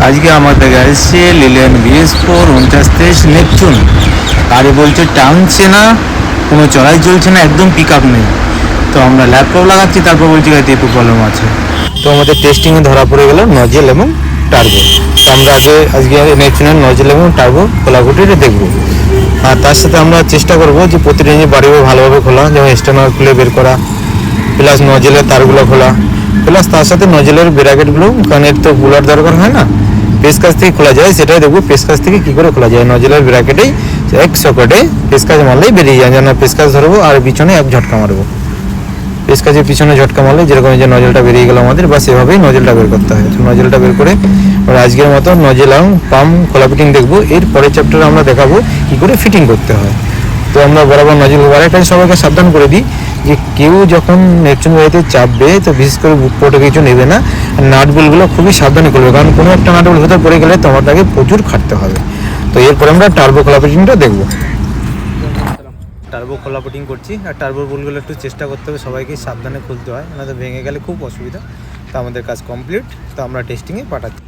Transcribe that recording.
আজকে আমাদের আসছে লিলেন BS4 49 নেপচুন। গাড়ি বলছে টানছে না, কোনো চড়াই চলছে না, একদম পিক আপ নেই। তো আমরা ল্যাপটপ লাগাচ্ছি, তারপর বলছি গাড়িতে একটু প্রবলেম আছে। তো আমাদের টেস্টিংয়ে ধরা পড়ে গেল নজেল এবং টার্বো। তো আমরা আজকে নেপচুনের নজেল এবং টার্বো খোলাখুটিটা দেখবো। আর তার সাথে আমরা চেষ্টা করবো যে প্রতিটা ইঞ্জিন বাড়িও ভালোভাবে খোলা, যেমন স্টেনার খুলে বের করা, প্লাস নজেলের তারগুলো খোলা, প্লাস তার সাথে নজেলের ব্র্যাকেটগুলো, কারণ এর তো বুলার দরকার হয় না, পেস কাজ থেকে খোলা যায়, সেটাই দেখবো পেস কাজ থেকে কী করে খোলা যায়। নজেলের ব্র্যাকেটেই এক সকেটে পেস কাজ মারলেই বেরিয়ে যায়, যেন পেস কাজ ধরবো আর পিছনে এক ঝটকা মারবো। পেস কাজের পিছনে ঝটকা মারলে যেরকম যে নজেলটা বেরিয়ে গেল আমাদের, বা সেভাবেই নজেলটা বের করতে হয়। তো নজেলটা বের করে আমরা আজকের মতো নজেল এবং পাম্প খোলা ফিটিং দেখবো। এর পরের চ্যাপ্টারে আমরা দেখাবো কী করে ফিটিং করতে হয়। তো আমরা বরাবর নজেল আরেকটাই সবাইকে সাবধান করে দিই যে কেউ যখন নেপচুন গাড়িতে চাপবে তো বিশেষ করে বুক পোর্টে কিছু নেবে না, আর নাটবুলগুলো খুবই সাবধানে করবে, কারণ কোনো একটা নাটবুল ভেতর পড়ে গেলে তোমার তাকে প্রচুর খাটতে হবে। তো এরপরে আমরা টার্বো খোলা ফিটিংটা দেখবো। টার্বো খোলা ফিটিং করছি, আর টার্বো বুলগুলো একটু চেষ্টা করতে হবে সবাইকে সাবধানে খুলতে হয়, নয়তো ভেঙে গেলে খুব অসুবিধা। তো আমাদের কাজ কমপ্লিট, তো আমরা টেস্টিংয়ে পাঠাচ্ছি।